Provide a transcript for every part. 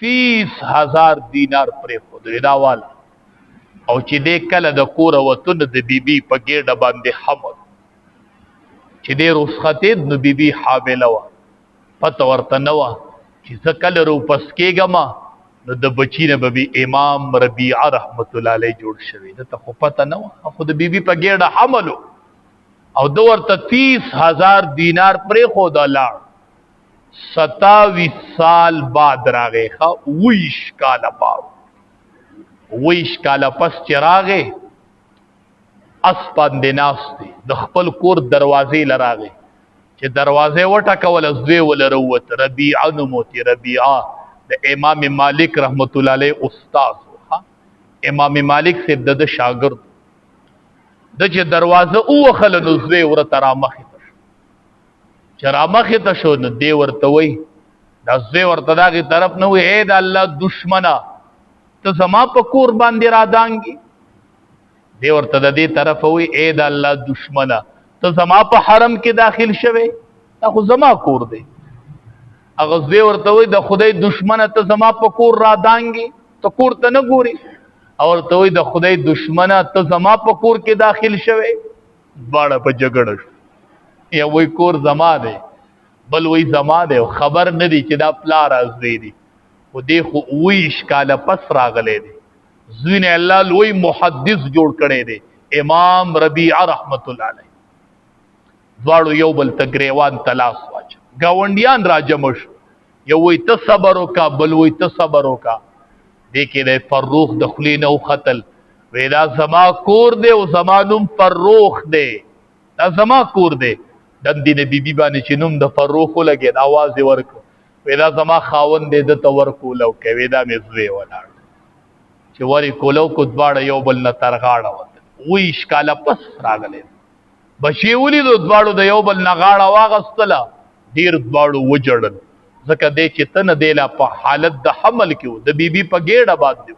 30,000 دینار پرې خود دا والا او چې دې کله د کور وتون د بیبي په ګېډه باندې حمل چې دې رخصتې نو بیبي حامله وه پته ورته نه وه چې زه کله روپس کېږم نو د بچی نه به امام ربیعه رحمت الله علیه جوړ شوی دته خو پته نه وه خو د بیبي په ګېډه حمل او د ورته 30,000 دینار پرې خود لاړ 27 سال بعد راغی ښه 20 کاله بعد 20 کاله پس چې راغی اس باندې ناست دی د خپل کور دروازې لراغی چې دروازې وټکول زوی ولروت ربیعه نوموتی ربیعه د امام مالک رحمت الله علیه استاد امام مالک سے د شاګرد د چې دروازه اوخل نو زوی ورته را مخې چې را مخې ته شو نو دی ورته وی دا زوی ورته دغې طرف نه وی ای د الله دشمنه ته زما په کور باندې را دانګي دی ورته د دې طرف وی ای د الله دشمنه ته زما په حرم کې داخل شوی دا خو زما کور دی هغه زوی ورته وی د خدای دشمنه ته زما په کور را دانګي ته کور ته نه ګوري او ورته وی د خدای دشمنه ته زما په کور کې داخل شوی باړه په جګړه شو یا وی کور زما دی بل وی زما دی خبر نه دی چې دا پلار ازوی دی خو دی خو 20 کاله پس راغلی دی زوی نه الله لوی محدث جوړ کړی دی امام ربیعه رحمت الله علیه دواړو یو بل ته ګریوان تلاس واچ گاونډیان را جمع شو یو وی ته صبر وکا بل وی ته صبر وکا دی کې د فروخ د خلې نه وختل وی دا زما کور دی او زما نوم فروخ دی دا زما کور دی دندې نه بیبي باندې چې نوم د فروخ ولګېد اواز یې ورکړ وی دا زما خاوند دی ده ته ورکولو کوي دا مې زوی ولاړ چې ورې کولو کو دواړه یو بل نه تر غاړه وتل 20 کاله پس راغلی بچې ولیدو دواړو د یو بل نه غاړه واغستله ډېر دواړو وجړل ځکه دی چې ته نه دی لا په حالت د حمل کې و د بیبي په ګېډه باندې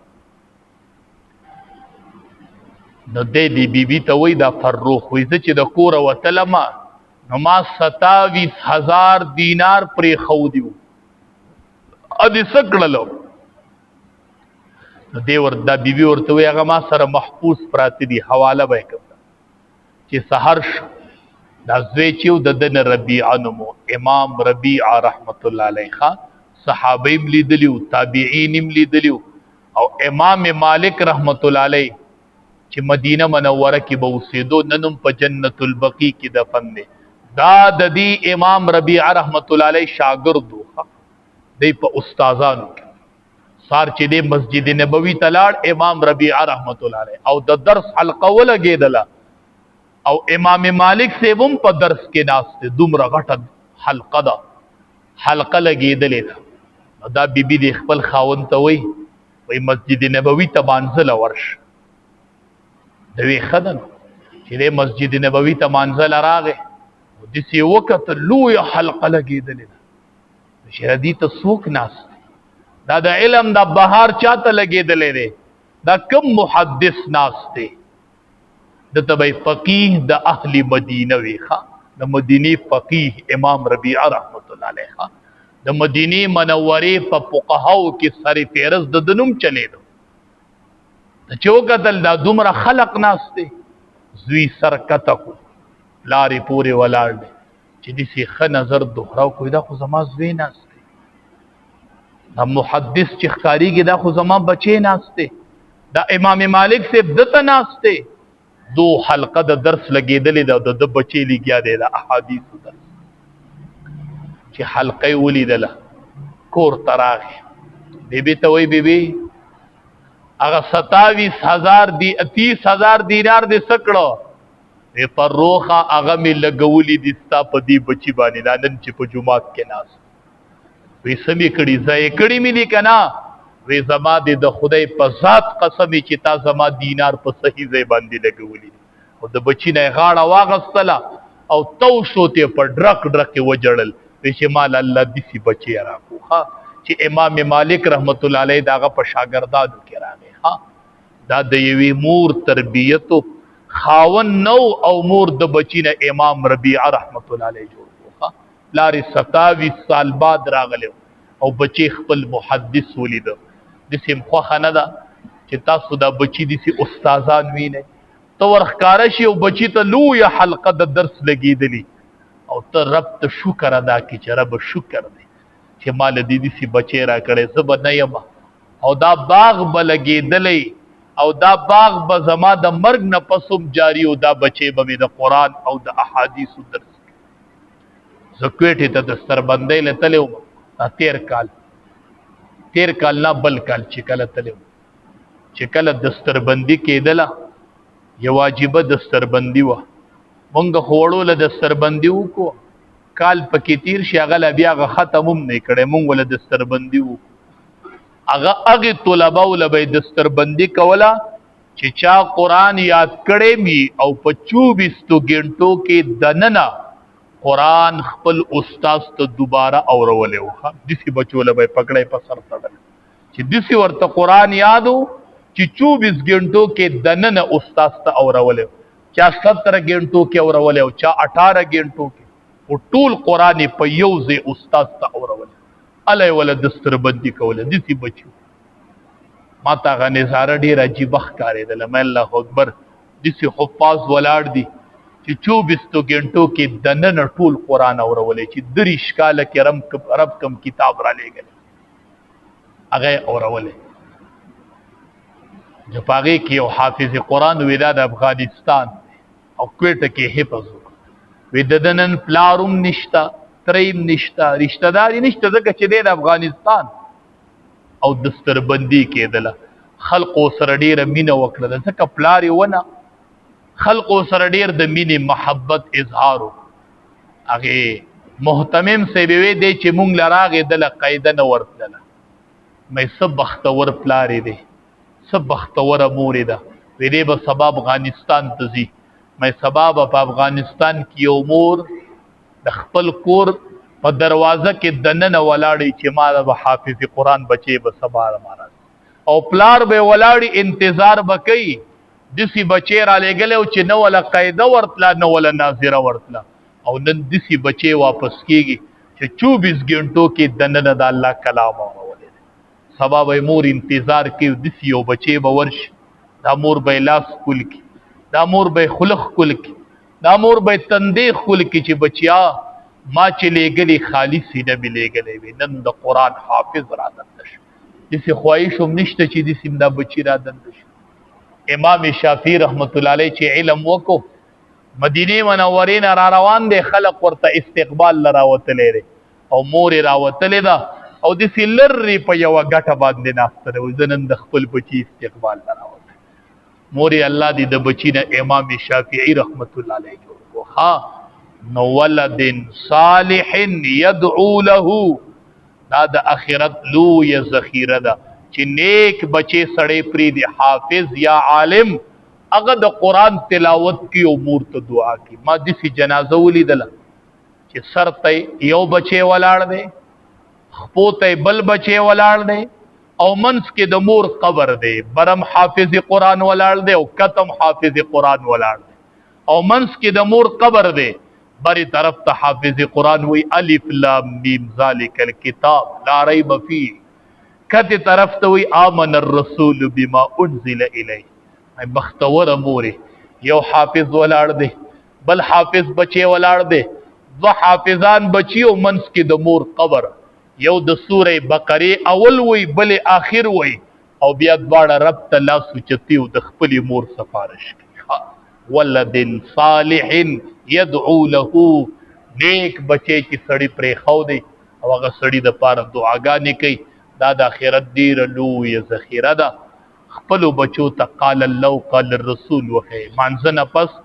نو دی بیبي ته وی دا فروخ وی زه چې د کوره وتلم نو ما 27,000 دینار پرې خودی ادي سکړلو نو دی وردا بیبي ورته وی هغه ما سره محفوظ پراته دي حواله به کوم چې سحر دا زوی چې د دن ربیعه نومو امام ربیعه رحمت الله علیه صحابه لیدلیو تابعین لیدلیو او امام مالک رحمت الله علیه چې مدینه منوره کې به اوسېدو ننم په جنت البقیع کې دفن دی دا د دې امام ربیعه رحمت الله علیه شاګرد دی په استادانو کې سار چې د مسجد نبوي ته لاړ امام ربیعه رحمت الله علیه او د درس حلقه ولګېدله او امام مالک سیبم په درس کې ناست دومره غټه حلقه ده حلقه لګېدلې ده دا بیبي د خپل خاوند ته وی مسجد نبوي ته مانځله ورشه دوی ښه ده نو چې د مسجد نبوي ته مانځله راغی دسی وقت لوی حلقه لګېدلې ده چې دې ته څوک ناست دا د علم د بهار چاته لګېدلې دی دا کم محدث ناست دی د تبع فقيه د اهل مدینه ویخه د مدینی فقيه امام ربیعه رحمت الله علیه د مدینی منورې په فقهاو کې سر فهرست د دنوم چلیدو د چوکتل دا دومره خلق ناست دی زوی سرکته کو لارې پورې ولاړ دی چې داسې ښه نظر دوهراو کوي دا خو زما زوی ناست دی دا محدث چې ښکارېږي دا خو زما بچی ناست دی دا امام مالک صاحب دته ناست دی دو حلقه د درس لګېدلې ده د بچی لګیا دی د احادیثو درس چې حلقه یې ولیدله کور ته راغی بیبي ته وایي بیبي هغه 27,000 دی 30,000 دینار دې څه کړه وی فروخه هغه مې لګولی دي ستا په دې بچي باندې دا نن چې په جومات کې ناست وی څه مې کړي ځای کړي مې دي که نه وی زما دې د خدای په ذات قسم چې تا زما دینار په صحیح ځای باندې لګولی دي او د بچي نه یې غاړه واغستله او تو شو ته په ډرک ډرک کې وجړل وی چې مال الله داسې بچی راکو چې امام مالک رحمت الله علیه د هغه په شاګردانو کې راغی دا د یوې مور تربیتو خاون نو او مور د بچی نه امام ربیعه رحمت الله علیه جوړ لارې 27 سال بعد راغلی او بچی خپل محدث ولید د سیم خو نه ده چې تاسو دا بچی دي استادان ویني تو ورخکاره شي او بچی ته لوی حلقه د درس لګیدلی او ته رب ته شکر ادا کی چې رب شکر دی چې مال دې دي بچی را کړي زب نه یم او دا باغ بلګیدلی او دا باغ به زما د مرګ نه پسوم جاری او دا بچی به د قران او د احادیث درس زکوېټه ته د سربندې لتلو تیر کال نه بل کال چې کله تلو چې کله دستربندی کېدله یو واجبه دستربندی و مونږ خوړو له دستربندی وکړو کال پکې تیر شي هغه بیا غ ختموم نه کړي مونږ له دستربندی وکړو هغه طلبه ول به دستربندی کوله چې چا قران یاد کړي می او په 24 غنټو کې دننه قران خپل استاد ته دوباره اورولې وخه دسی بچول به پکړې په سر تړل چې دسی ورته قران یادو چې 24 غنټو کې دننه استاد ته اورولې چا 17 غنټو کې اورولې او چا 18 غنټو کې او ټول قران په یو ځای استاد ته اورولې علی ول دستربندی کوله دسی بچو ما تا غ نظاره ډیر عجیب ښکارېدل مې الله اکبر دسی حفاظ ولاړ دي چې 24 غنټو کې دننه ټول قران اورولې چې دریش کاله کې رب کم کتاب را لېګل هغه اورولې جو پاګه کې یو حافظ قران ویدا د افغانستان او کوټه کې حفظ وددنن پلاروم نشتا تریم نشتا رشتہ داری نشتا ځکه چې د افغانستان او دستربندی کېدله خلق سره ډیره مینه وکړه ځکه پلاری ونه خلق سره ډیر د مینې محبت اظهارو هغه محتمم سی وی دی چې مونږ لراغه د قاعده نه ورتله مې سب بختور پلاری دی سب بختور مور ده وی دی به سبب افغانستان ته زی مې سبب په افغانستان کې یو مور د خپل کور په دروازه کې دننه ولاړی چې ما د حافظ قران بچي به سبا مارا او پلار به ولاړی انتظار وکي دسی بچی را لګل او چې نو ولا قاعده ورتلا نو ولا ناظره ورتلا او نن دسی بچی واپس کیږي چې 24 غنټو کې دننه د الله کلام اورولې سبا به مور انتظار کوي دسی یو بچی به ورش دا مور به لاس کول کی دا مور به خلق کول کی دا مور به تندې خول کی چې بچیا ما چې لګلی خالص نه به لګلې وي نن د قران حافظ را دندش دسی خواهش هم نشته چې دسی دا بچی را دندش امام شافعی رحمت الله علیه چې علم وکړو مدینه منوره نه را روان دي خلق ورته استقبال لراوتلې او مور راوتلې دا او د سلری په یو غټه باندې ناستره وزنن د خپل بچی استقبال لراوت مور الله دې د بچی نه امام شافعی رحمت الله علیه جوړ ها نو ولد صالح يدعو له دا د اخرت لوی ذخیره ده چې نیک بچی سړی پری دی حافظ یا عالم هغه د قران تلاوت کی امور ته دعا کی ما دسی جنازه ولیدله چې سر ته یو بچی ولاړ دی خپو ته بل بچی ولاړ دی او منس کې د مور قبر دی برم حافظ قران ولاړ دی او کتم حافظ قران ولاړ دی او منس کې د مور قبر دی بری طرف ته حافظ قران وی الف لام میم ذالک الکتاب لا ریب فیه کته طرف ته وی آمن الرسول بما انزل الیه بختور موري یو حافظ ولاړ دی بل حافظ بچي ولاړ دی دو حافظان بچي او منس کې د مور قبر یو د سوره بقره اول وی بل اخر وی او بیا دواړه رب تعالی سوچتی او د خپل مور سفارش کوي ولد صالح يدعو له نیک بچي چې سړی پرې خو دی او هغه سړی د پاره دعاګانې کوي دا د اخرت ډیر لوی ذخیره ده خپل بچو ته قال الله قال الرسول وهي مانځنه پس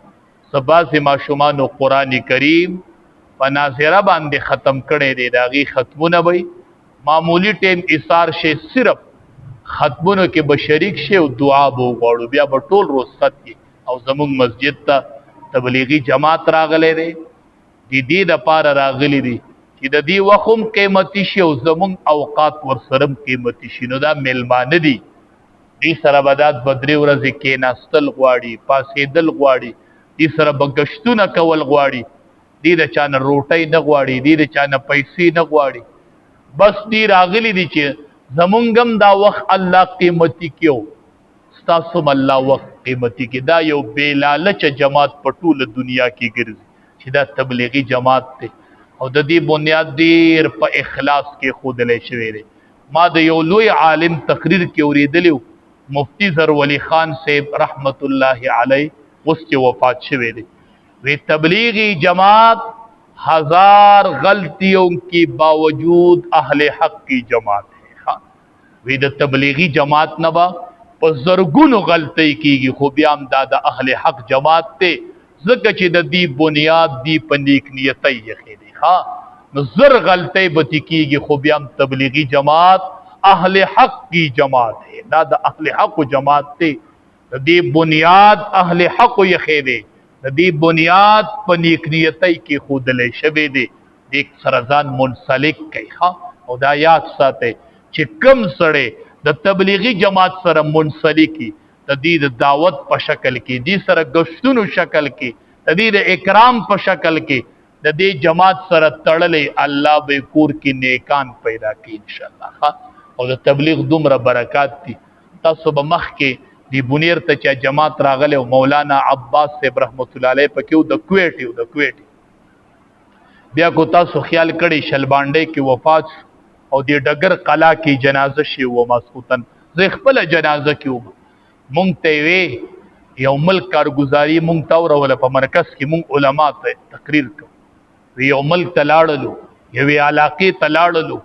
سبا ما شومان قران کریم په ناظره باندې ختم کړي دي داغي ختمونه وي معمولی ټیم ایثار شي صرف ختمونه کې بشریک شي او دعا بو غواړو بیا په ټول روز ختي او زموږ مسجد ته تبلیغی جماعت راغلي دي د دې د پاره راغلي دي چې د دې وخم قیمتي شي او زموږ اوقات ورسرم قیمتي شي نو دا ملمانه دي دې سره بدات بدري ورځ کې ناستل غواړي پاسېدل غواړي دې سره بغشتونه کول غواړي دې د چانه روټي نه غواړي دې د چانه پیسې نه غواړي بس دی راغلی دی چې زمونږم دا وخت الله قیمتي کیو ستاسو الله وخت قیمتي کی. دا یو بے لالچ جماعت په ټوله دنیا کې ګرځي چې دا تبلیغی جماعت ته او د دې بنیاد ډیر په اخلاص کې خودلې شوی دی. ما د یو لوی عالم تقریر کې اوریدلی مفتی زر ولی خان صاحب رحمت الله علیه اوس چې وفات شوی دی. وی تبلیغی جماعت ہزار غلطیوں کی باوجود اہل حق کی جماعت ہے. وی د تبلیغی جماعت نبا په زرګونو غلطی کیږي خو بیا هم دا د اهل حق جماعت ته ځکه چې د دې بنیاد دی په نیک نیتۍ یې دی. ها نو زر غلطی به کیږي خو بیا هم تبلیغی جماعت اهل حق کی جماعت ہے. دا د اهل حق جماعت ته د دې بنیاد اهل حق یې دی. د دې بنیاد په نیک نیتۍ کې خودلې شوی دی. د سرزان منسلک کوي. ها او دا یاد ساته چې کم سړی د تبلیغی جماعت سره منسلکی د دې د دعوت په شکل کې دې سره غشتونو شکل کې د دې د اکرام په شکل کې د دې جماعت سره تړلې الله به کور کې نیکان پیدا کړي ان شاء الله. او د تبلیغ دومره برکات دي. تاسو به مخ کې دی بنیر ته چې جماعت راغله او مولانا عباس صاحب رحمت الله علیه پکې د کویټ بیا کو تاسو خیال کړي شلبانډې کې وفات او دی ډګر قلا کې جنازه شي و مسعودن زه خپل جنازه کې و مونږ ته وی یو ملک کارګزاري مونږ تا ورول په مرکز کې مونږ علما ته تقریر کو وی یو ملک تلاړلو یوې علاقې تلاړلو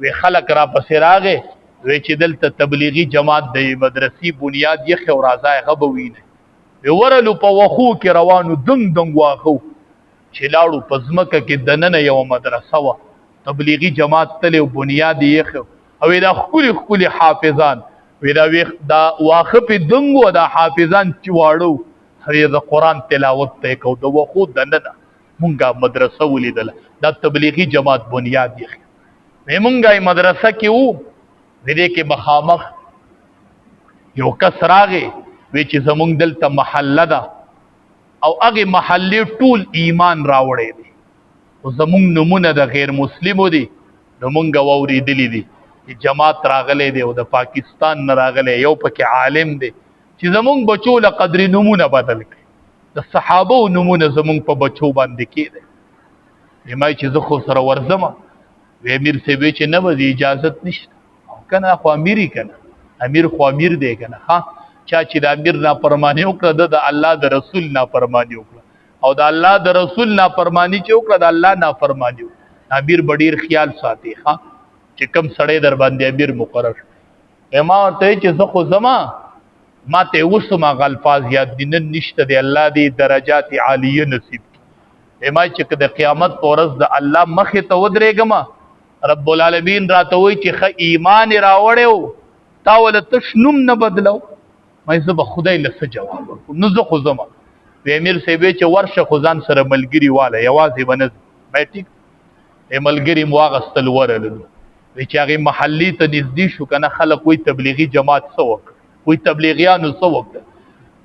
وی خلک را پسې راغې وی چې دلته تبلیغی جماعت د مدرسې بنیاد یې خو راځي غبوینه وی ورلو په وخو کې روانو دنګ دنګ واخو چې لاړو پزمکه کې دننه یو مدرسه و تبلیغی جماعت تل او بنیاد یې خو او دا خپل حافظان وی دا واخف دنګو دا حافظان چې واړو هغه د قران تلاوت ته کو د وخو دننه مونږه مدرسه ولیدل. دا تبلیغی جماعت بنیاد یې خو مونږه مدرسه کې وو دې کې مخامخ یو کس راغی وی چې زمونږ دلته محله ده او هغه محله ټول ایمان راوړی دی او زمونږ نمونه د غیر مسلمو دي زمونږ واوریدلی دي چې جماعت راغلی دی او د پاکستان نه راغلی یو پکې عالم دی چې زمونږ بچو له قدر نمونه بدل کړي د صحابه نمونه زمونږ په بچو باندې کېده. یمای چې زه خو سره ورځم وی امیر صاحب چې نه به اجازت نشته کنه خو امیری کنه امیر خو امیر دی کنه. ها چا چې د امیر نافرمانی وکړه د الله د رسول نافرمانی وکړه او د الله د رسول نافرمانی چې وکړه د الله نافرمانی امیر بډیر خیال ساتي. ها چې کم سړی در باندې امیر مقرر ما ته چې زه خو زما ما ته وسما غلفاظ یاد دین نشته دی الله دې درجات عالیه نصیب کړي. ما چې د قیامت پر ورځ د الله مخې ته ودرېګم رب العالمین راته وایي چې خ ایمان راوړیو تا ول تشنم نه بدلو مې زه به خدای له جواب ورکوم. نو زه خو زما وی امیر صاحب چې ورشه خدان سره ملګری واله یوازې ونز مې ټیک ملګری مواغستل ورلو وی چې هغه محلي ته نږدې شو کنه خلک وی تبلیغی جماعت سوک وی تبلیغیانو سوک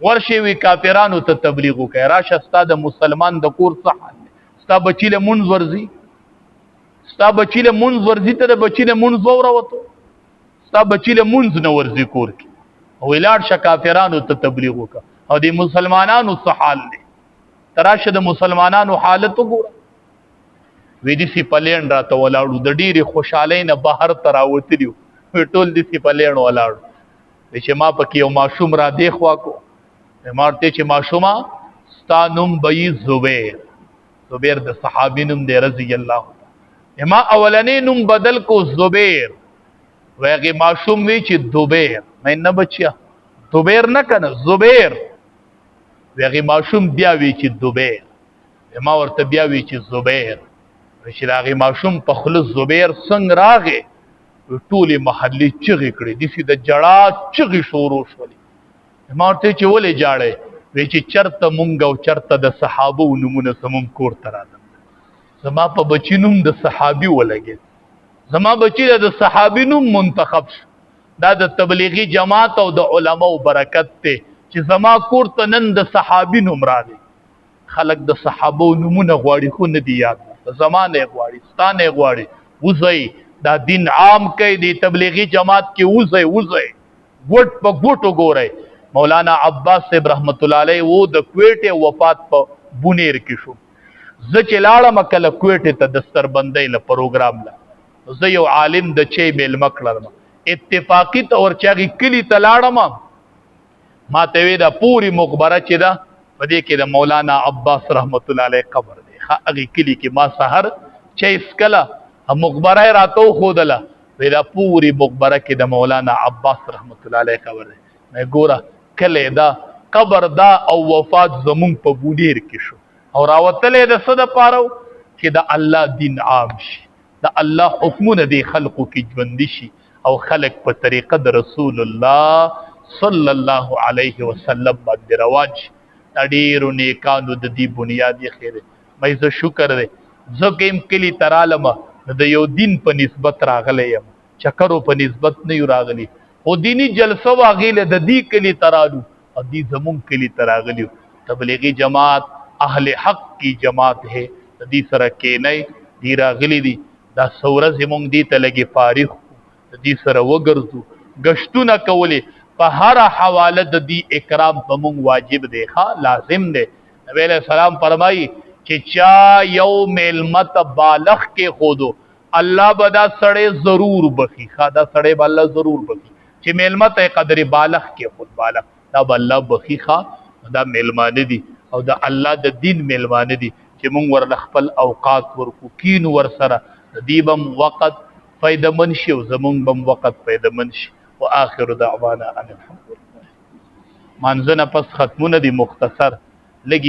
ورشه وی کافرانو ته تبلیغ وکړه راشه استاد مسلمان د کور صح ستا بچی له منځ ورزي ستا بچی له منځ ورزي ته بچی له منځ وروته ستا بچی له منځ نه ورزي کور کې او لاړ شه کافرانو ته تبلیغ وکړه او د مسلمانانو څه حال دی تراشه د مسلمانانو حالت وګوره. وی دي سی پلین راته ولاړو د ډیره خوشالۍ نه بهر تراوتلیو ټول دي سی پلین ولاړو چې ما پکې یو ماشوم را دی خوا کو مارته چې ماشوما ستانم بی زبیر د صحابی نوم دی رضی الله ما اولنې نوم بدل کو زبیر ویغه ماشوم وی چې دوبیر مې نه بچیا دوبیر نه کنه زبیر ویغه ماشوم بیا وی چې دوبیر ما ورته بیا وی چې زبیر چې هغه ماشوم په خلص زبیر څنګه راغې ټولې محلي چغې کړې د سې د جړا چغې شروع شولې ما ورته چې ولې جاړې وی چې چرته مونږ او چرته د صحابه نمونه سمون کور ترادم زما په بچی نوم د صحابي ولګي زما بچی د صحابي نوم منتخب شو دا د تبلیغی جماعت او د علماء برکت ته چې زما کور ته نن د صحابي نوم راغی خلق د صحابه نمونه غواړي خو نه دی یاد زمانه غواړي ستانه غواړي وزي دا دین عام کوي دی تبلیغی جماعت کې وځي ګوټ په ګوټو ګورئ مولانا عباس صاحب رحمت الله علیه وو د کویټه وفات په بونیر کې شو زه چې لاړم کله کویټه ته دستر بندۍ له پروګرام لا زه یو عالم د چي میل مکړم اتفاقی طور چاغي کلی ته لاړم ما ته وی دا پوری مقبره چې دا پدې کې د مولانا عباس رحمت الله علیه قبر دی هغه کلی کې ما سحر چې اسکلا مقبره راتو خودله وی دا پوری مقبره کې د مولانا عباس رحمت الله علیه قبر دی مې ګوره کله دا قبر دا او وفات زمون په بونیر کې شو او راوتلې د صد پاره چې د الله دین عام شي د الله حکمونه دی خلقو کې ژوند شي او خلق په طریقه د رسول الله صلی الله علیه وسلم باندې روان شي ډیرو نیکانو د دې بنیادی خیره مې زه شکر دې زه کېم کلی ترالم د یو دین په نسبت راغلی یم چکرو په نسبت نه یو راغلی او دینی جلسه واغیله د دې کلی ترالو او دې زمون کلی تراغلی تبلیغی جماعت اهل حق کی جماعت ہے د دې سره کې نه دی راغلی دي دا سوره زمونږ دې ته لګي فارغ د دې سره وګرځو گشتونه کولې په هر حواله د دې اکرام په مونږ واجب دی ښا لازم دی نبی علیہ السلام فرمایي چې چا یو ملمت بالغ کې خودو الله بدا سړی ضرور بخي ښا دا سړی به الله ضرور بخي چې ملمت قدر بالغ کې خود بالغ دا الله بخي ښا دا ملمانه دي او دا الله د دین ملمانه دي چې مونږ ور خپل اوقات ورکو کین ور سره دیبم وقت فائدہ منشي او زمونږ بم وقت فائدہ منشي واخر دعوانا ان الحمد لله منځنه پس ختمونه دي مختصر لګي